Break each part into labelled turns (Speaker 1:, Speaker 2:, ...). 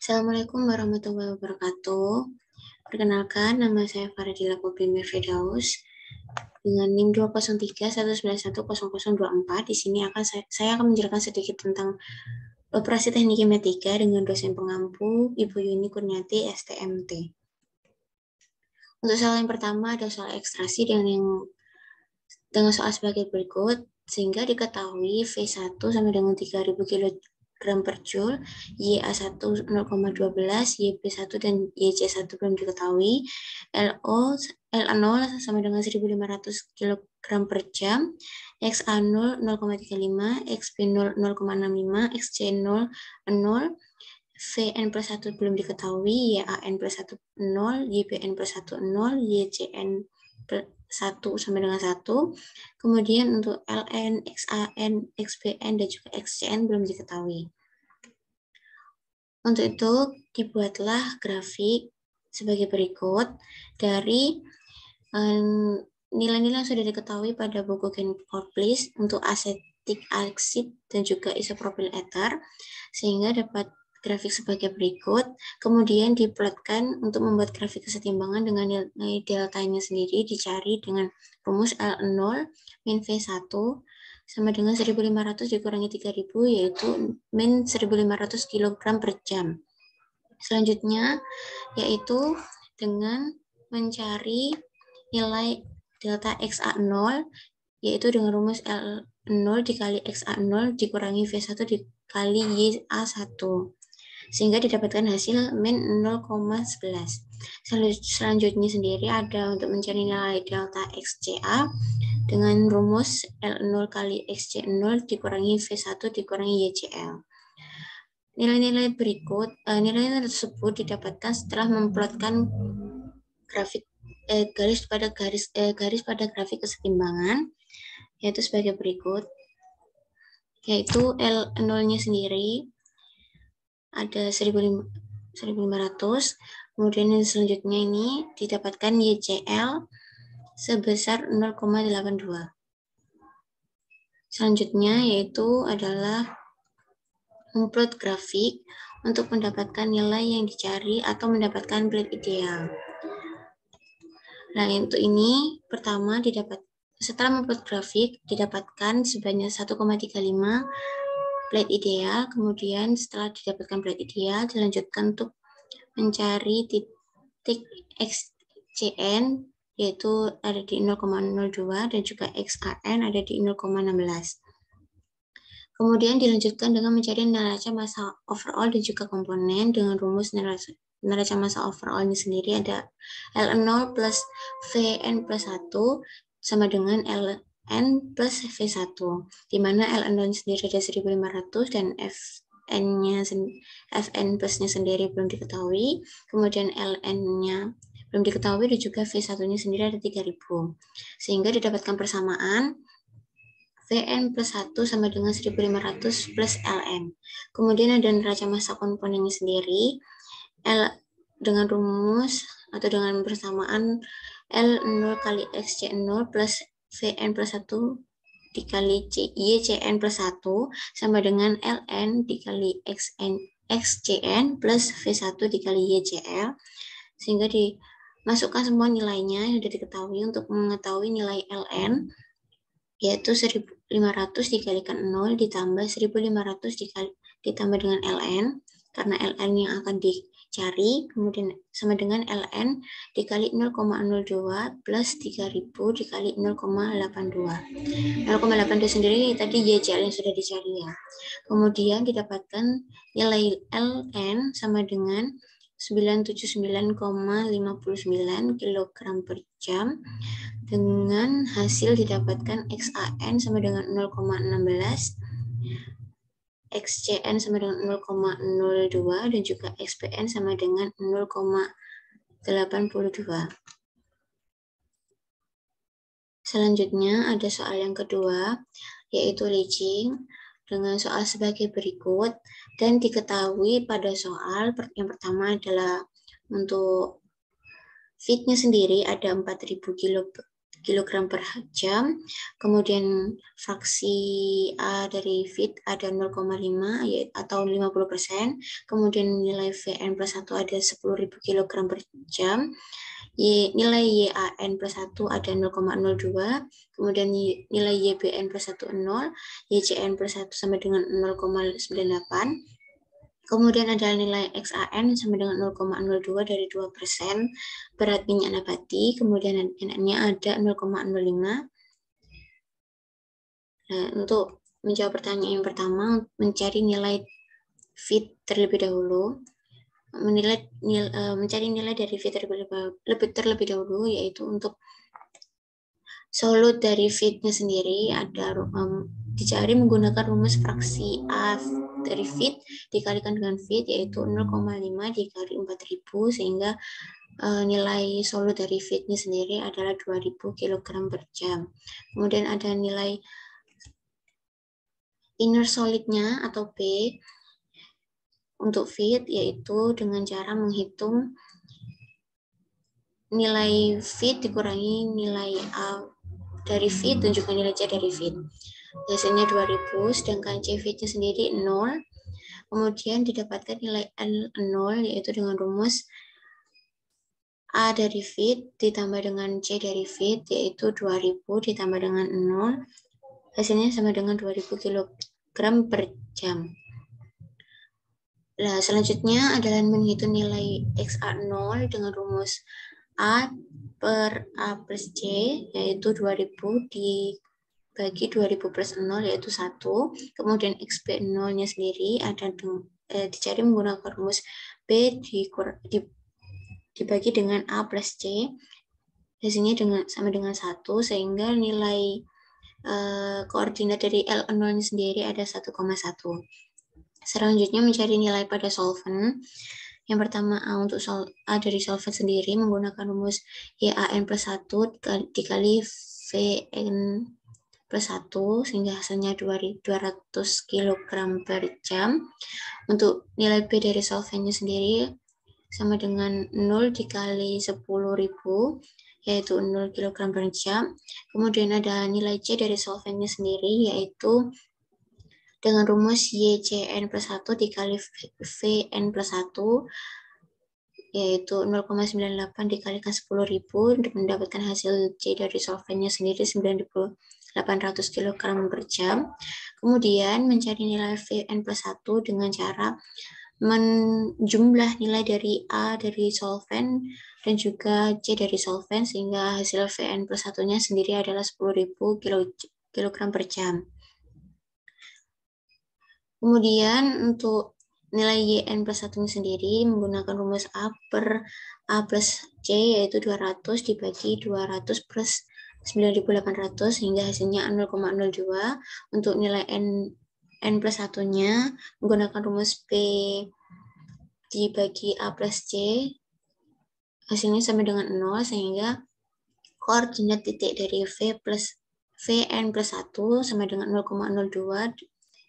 Speaker 1: Assalamualaikum warahmatullahi wabarakatuh. Perkenalkan, nama saya Faradila Kubrimir Firdaus dengan NIM 20311110024. Di sini saya akan menjelaskan sedikit tentang operasi teknik kimia dengan dosen pengampu Ibu Yuni Kurniati STMT. Untuk soal yang pertama ada soal ekstraksi dengan soal sebagai berikut, sehingga diketahui V1 sama dengan 3000 kg per joule, YA1 0,12, YB1 dan YC1 belum diketahui, LA0 sama dengan 1500 kg per jam, XA0 0,35, XB0 0,65, XC0 0, Vn plus 1 belum diketahui, YAN plus 1 0, YBN plus 1 0, YCN plus 1 sama dengan 1. Kemudian untuk LN, XAN, XBN, dan juga XCN belum diketahui. Untuk itu, dibuatlah grafik sebagai berikut dari nilai-nilai yang sudah diketahui pada buku Gen Corplis untuk asetik oksid dan juga isopropil ether, sehingga dapat grafik sebagai berikut. Kemudian diplotkan untuk membuat grafik kesetimbangan dengan nilai deltanya sendiri dicari dengan rumus L0 min V1 sama dengan 1500 dikurangi 3000, yaitu min 1500 kg per jam. Selanjutnya yaitu dengan mencari nilai delta XA0, yaitu dengan rumus L0 dikali XA0 dikurangi V1 dikali YA1, sehingga didapatkan hasil min 0,11. Selanjutnya sendiri ada untuk mencari nilai delta XCA dengan rumus L0 kali XC0 dikurangi V1 dikurangi YCL. Nilai-nilai nilai tersebut didapatkan setelah memplotkan grafik garis pada grafik kesetimbangan, yaitu sebagai berikut. Yaitu L0-nya sendiri ada 1500, kemudian yang selanjutnya ini didapatkan YCL sebesar 0,82. Selanjutnya yaitu adalah memplot grafik untuk mendapatkan nilai yang dicari atau mendapatkan plate ideal. Nah, untuk ini pertama setelah memplot grafik didapatkan sebanyak 1,35 plate ideal. Kemudian setelah didapatkan plate ideal dilanjutkan untuk mencari titik XCN, yaitu ada di 0,02 dan juga XAN ada di 0,16. Kemudian dilanjutkan dengan mencari neraca massa overall dan juga komponen dengan rumus neraca massa overall ini sendiri ada L0 plus Vn plus 1 sama dengan Ln plus V1, di mana Ln sendiri ada 1500 dan Fn plusnya sendiri belum diketahui, kemudian Ln-nya belum diketahui dan juga V1-nya sendiri ada 3000, sehingga didapatkan persamaan Vn plus 1 sama dengan 1500 plus Ln. Kemudian ada neraca massa komponennya sendiri, dengan rumus atau dengan persamaan L0 kali XC0 plus Vn plus 1 dikali YCN plus 1 sama dengan Ln dikali XCN plus V1 dikali YCL, sehingga dimasukkan semua nilainya yang sudah diketahui untuk mengetahui nilai Ln, yaitu 1500 dikalikan 0 ditambah 1500 ditambah dengan Ln, karena Ln yang akan dicari, kemudian sama dengan Ln dikali 0,02 plus 3000 dikali 0,82. 0,82 sendiri tadi YCL yang sudah dicari ya. Kemudian didapatkan nilai Ln sama dengan 979,59 kg per jam, dengan hasil didapatkan XAN sama dengan 0,16, XCN sama dengan 0,02, dan juga XPN sama dengan 0,82. Selanjutnya ada soal yang kedua, yaitu leaching, dengan soal sebagai berikut, dan diketahui pada soal yang pertama adalah untuk feed-nya sendiri ada 4000 kilogram per jam. Kemudian fraksi A dari fit ada 0,5 atau 50%. Kemudian nilai Vn plus 1 ada 10.000 kilogram per jam. Nilai YAN plus 1 ada 0,02. Kemudian nilai YBN plus 1 0. YCN plus 1 sama dengan 0,98. Kemudian ada nilai XAN sama dengan 0,02 dari 2%, berat minyak nabati, kemudian NN-nya ada 0,05. Nah, untuk menjawab pertanyaan yang pertama, mencari nilai fit terlebih dahulu. Mencari nilai dari fit terlebih dahulu, yaitu untuk solut dari fitnya sendiri ada dicari menggunakan rumus fraksi A dari fit dikalikan dengan fit, yaitu 0,5 dikali 4.000, sehingga nilai solut dari fitnya sendiri adalah 2.000 kg per jam. Kemudian ada nilai inner solidnya atau P untuk fit, yaitu dengan cara menghitung nilai fit dikurangi nilai A dari fit dan juga nilai C dari fit. Hasilnya 2000, sedangkan C fitnya sendiri 0. Kemudian didapatkan nilai N 0, yaitu dengan rumus A dari fit ditambah dengan C dari fit, yaitu 2000 ditambah dengan 0. Hasilnya sama dengan 2000 kg per jam. Nah, selanjutnya adalah menghitung nilai XA0 dengan rumus A per A plus C, yaitu 2000 dibagi 2000 plus 0, yaitu 1. Kemudian XB0-nya sendiri ada dicari menggunakan rumus B dibagi dengan A plus C. Hasilnya sama dengan 1, sehingga nilai koordinat dari L0-nya sendiri ada 1,1. Selanjutnya mencari nilai pada solvent. Yang pertama A untuk A dari solvent sendiri menggunakan rumus YAN plus 1 dikali VN plus 1, sehingga hasilnya 200 kg per jam. Untuk nilai B dari solventnya sendiri sama dengan 0 dikali 10.000, yaitu 0 kg per jam. Kemudian ada nilai C dari solventnya sendiri, yaitu dengan rumus YCN plus 1 dikali VN plus 1, yaitu 0,98 dikalikan 10.000 untuk mendapatkan hasil C dari solventnya sendiri 9.800 kg per jam. Kemudian mencari nilai VN plus 1 dengan cara menjumlah nilai dari A dari solvent dan juga C dari solvent, sehingga hasil VN plus 1-nya sendiri adalah 10.000 kg per jam. Kemudian untuk nilai YN plus 1 sendiri menggunakan rumus A per A plus C, yaitu 200 dibagi 200 plus 9.800, sehingga hasilnya 0,02. Untuk nilai N plus 1-nya menggunakan rumus P dibagi A plus C, hasilnya sama dengan 0, sehingga koordinat titik dari VN plus 1 sama dengan 0,02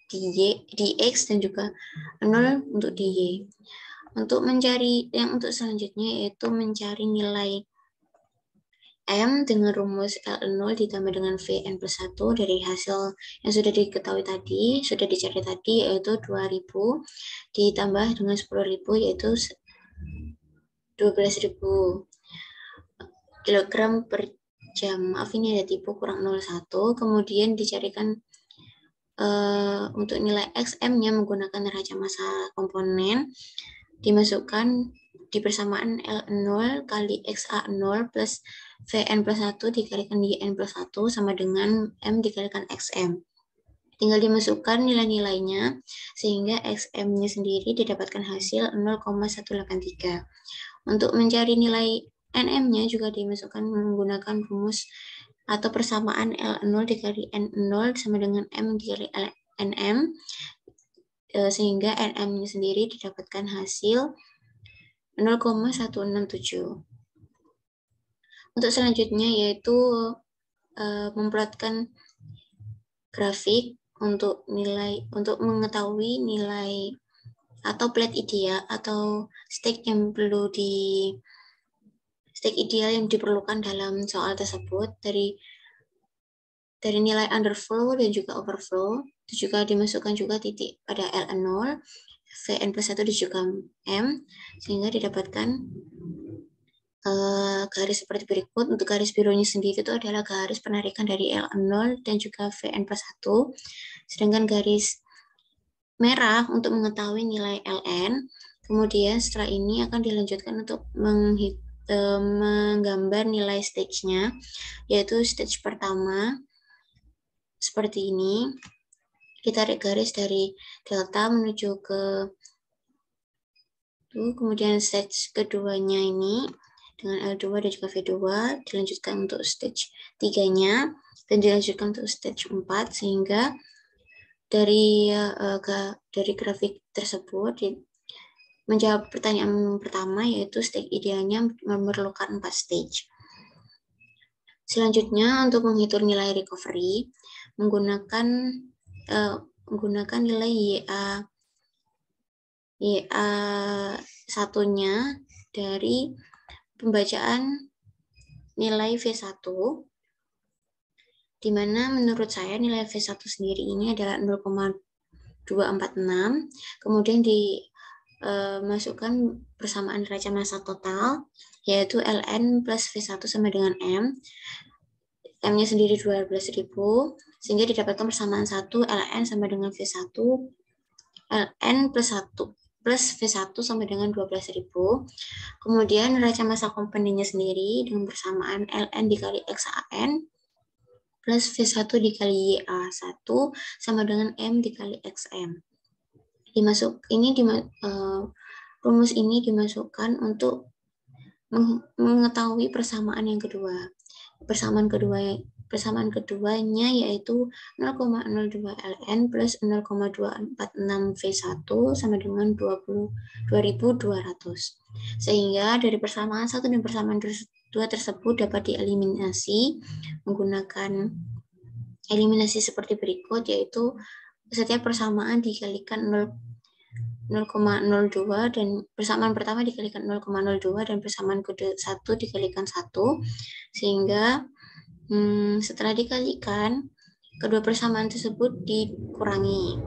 Speaker 1: di X dan juga 0 untuk di Y. Untuk selanjutnya yaitu mencari nilai M dengan rumus L0 ditambah dengan VN plus 1 dari hasil yang sudah diketahui tadi, sudah dicari tadi, yaitu 2000 ditambah dengan 10.000, yaitu 12.000 kilogram per jam. Maaf, ini ada tipe kurang 01. Kemudian dicarikan untuk nilai XM-nya menggunakan neraca massa komponen, dimasukkan di persamaan L0 kali XA0 plus VN plus 1 dikalikan YN plus 1 sama dengan M dikalikan XM. Tinggal dimasukkan nilai-nilainya, sehingga XM-nya sendiri didapatkan hasil 0,183. Untuk mencari nilai NM-nya juga dimasukkan menggunakan rumus atau persamaan L0 dikali N0 sama dengan M dikali NM, sehingga NM-nya sendiri didapatkan hasil 0,167. Untuk selanjutnya yaitu memplotkan grafik untuk mengetahui nilai atau plate ideal atau state yang perlu state ideal yang diperlukan dalam soal tersebut dari nilai underflow dan juga overflow. Itu juga dimasukkan juga titik pada ln0, Vn plus 1 diajukan M, sehingga didapatkan garis seperti berikut. Untuk garis birunya sendiri itu adalah garis penarikan dari ln0 dan juga Vn plus 1. Sedangkan garis merah untuk mengetahui nilai ln. Kemudian setelah ini akan dilanjutkan untuk menggambar nilai stage-nya, yaitu stage pertama seperti ini. Kita tarik garis dari delta menuju ke kemudian stage keduanya ini dengan L2 dan juga V2 dilanjutkan untuk stage 3-nya dan dilanjutkan untuk stage 4, sehingga dari grafik tersebut menjawab pertanyaan pertama, yaitu stage idealnya memerlukan 4 stage. Selanjutnya untuk menghitung nilai recovery menggunakan nilai YA satunya dari pembacaan nilai V1, di mana menurut saya nilai V1 sendiri ini adalah 0,246, kemudian dimasukkan persamaan neraca massa total, yaitu ln plus V1 sama dengan M. M-nya sendiri 12.000, sehingga didapatkan persamaan 1 ln sama dengan V1, ln plus 1 plus V1 sama dengan 12.000. Kemudian neraca massa komponennya sendiri dengan persamaan ln dikali XAN plus V1 dikali YA1 sama dengan M dikali XM. Rumus ini dimasukkan untuk mengetahui persamaan yang kedua. Persamaan keduanya yaitu 0,02 ln plus 0,246 V1 sama dengan 22.200. Sehingga dari persamaan 1 dan persamaan 2 tersebut dapat dieliminasi menggunakan eliminasi seperti berikut, yaitu setiap persamaan dikalikan 0,02 dan persamaan pertama dikalikan 0,02 dan persamaan kedua 1 dikalikan 1, sehingga setelah dikalikan kedua persamaan tersebut dikurangi.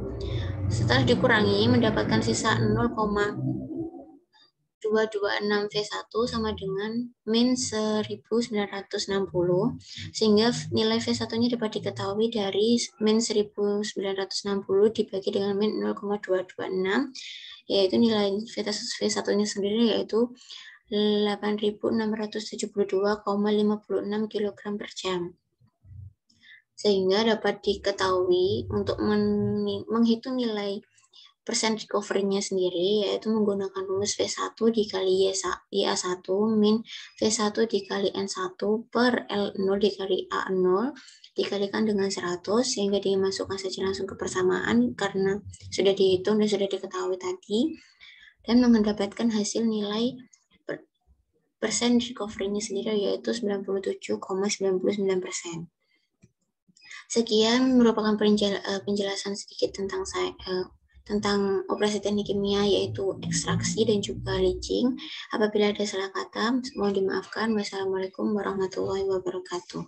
Speaker 1: Setelah dikurangi mendapatkan sisa 0,226 V1 sama dengan min 1960, sehingga nilai V1-nya dapat diketahui dari min 1960 dibagi dengan min 0,226, yaitu nilai V1-nya sendiri yaitu 8.672,56 kg per jam. Sehingga dapat diketahui untuk menghitung nilai persen recovery-nya sendiri, yaitu menggunakan rumus V1 dikali YA1 min V1 dikali N1 per L0 dikali A0 dikalikan dengan 100, sehingga dimasukkan saja langsung ke persamaan karena sudah dihitung dan sudah diketahui tadi, dan mendapatkan hasil nilai persen recovery-nya sendiri yaitu 97,99%. Sekian merupakan penjelasan sedikit tentang operasi teknik kimia, yaitu ekstraksi dan juga leaching. Apabila ada salah kata, mohon dimaafkan. Wassalamualaikum warahmatullahi wabarakatuh.